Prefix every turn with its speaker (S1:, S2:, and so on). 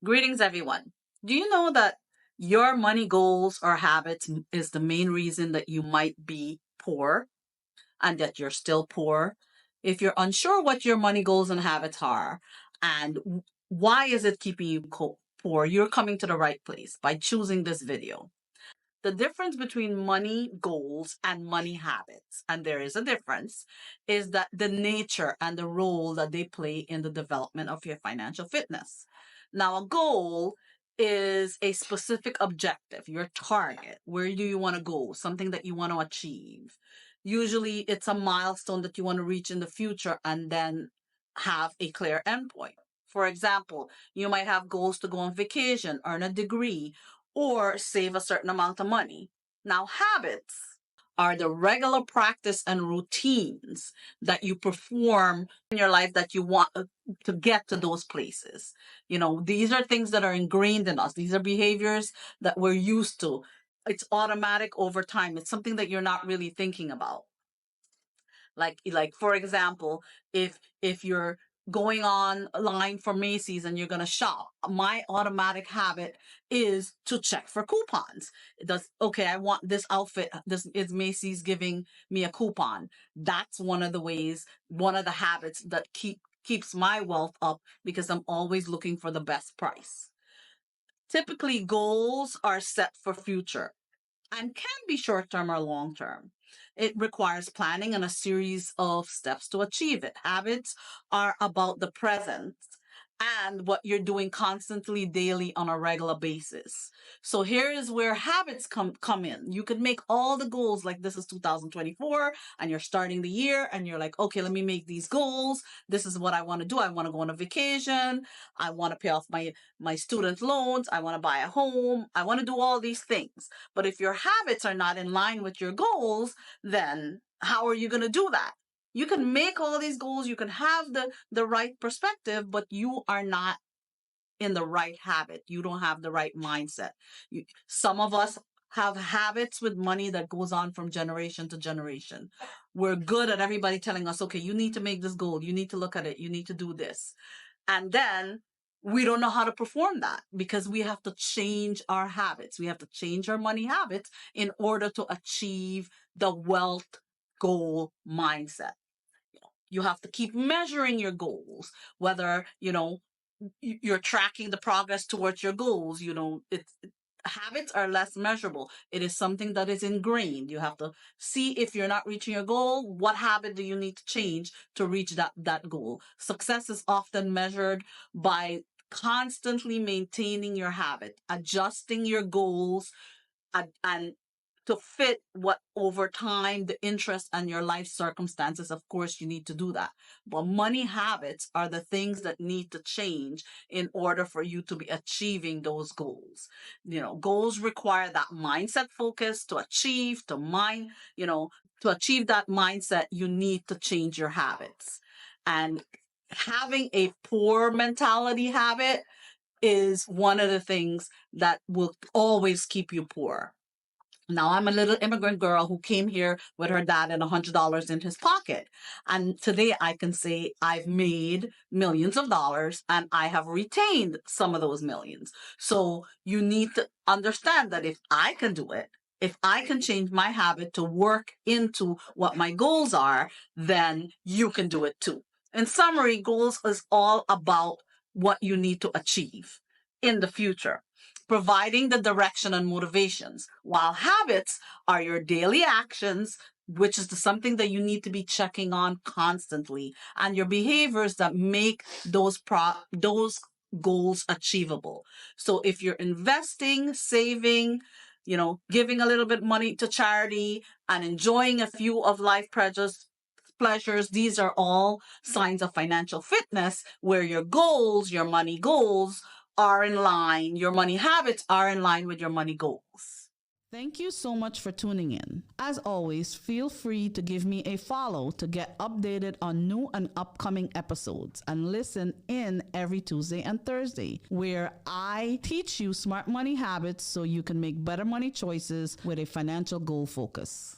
S1: Greetings, everyone. Do you know that your money goals or habits is the main reason that you might be poor and that you're still poor? If you're unsure what your money goals and habits are and why is it keeping you poor, you're coming to the right place by choosing this video. The difference between money goals and money habits, and there is a difference, is that the nature and the role that they play in the development of your financial fitness. Now, a goal is a specific objective, your target. Where do you want to go? Something that you want to achieve. Usually, it's a milestone that you want to reach in the future and then have a clear endpoint. For example, you might have goals to go on vacation, earn a degree, or save a certain amount of money. Now, habits are the regular practice and routines that you perform in your life that you want to get to those places. These are things that are ingrained in us. These are behaviors that we're used to. It's automatic over time. It's something that you're not really thinking about. Like for example, if you're going online for Macy's and you're going to shop, my automatic habit is to check for coupons. It does, okay, I want this outfit, this is Macy's giving me a coupon. That's one of the ways, one of the habits that keeps my wealth up, because I'm always looking for the best price. Typically, goals are set for future and can be short term or long term. It requires planning and a series of steps to achieve it. Habits are about the present and what you're doing constantly, daily, on a regular basis. So here is where habits come in. You could make all the goals, like this is 2024 and you're starting the year and you're like, okay, let me make these goals. This is what I want to do. I want to go on a vacation. I want to pay off my student loans. I want to buy a home. I want to do all these things. But if your habits are not in line with your goals, then how are you going to do that? You can make all these goals, you can have the right perspective, but you are not in the right habit. You don't have the right mindset. Some of us have habits with money that goes on from generation to generation. We're good at everybody telling us, okay, you need to make this goal, you need to look at it, you need to do this. And then we don't know how to perform that because we have to change our habits. We have to change our money habits in order to achieve the wealth goal mindset. You have to keep measuring your goals, whether, you're tracking the progress towards your goals. Habits are less measurable. It is something that is ingrained. You have to see if you're not reaching your goal, what habit do you need to change to reach that goal. Success is often measured by constantly maintaining your habit, adjusting your goals, and to fit what over time the interest and your life circumstances. Of course you need to do that, but money habits are the things that need to change in order for you to be achieving those goals. Goals require that mindset focus to achieve, to achieve that mindset. You need to change your habits, and having a poor mentality habit is one of the things that will always keep you poor. Now, I'm a little immigrant girl who came here with her dad and $100 in his pocket. And today I can say I've made millions of dollars and I have retained some of those millions. So you need to understand that if I can do it, if I can change my habit to work into what my goals are, then you can do it too. In summary, goals is all about what you need to achieve in the future, providing the direction and motivations, while habits are your daily actions, which is something that you need to be checking on constantly, and your behaviors that make those goals achievable. So if you're investing, saving, giving a little bit money to charity and enjoying a few of life pleasures, these are all signs of financial fitness, where your goals, your money goals, are in line, your money habits are in line with your money goals.
S2: Thank you so much for tuning in. As always, feel free to give me a follow to get updated on new and upcoming episodes, and listen in every Tuesday and Thursday, where I teach you smart money habits so you can make better money choices with a financial goal focus.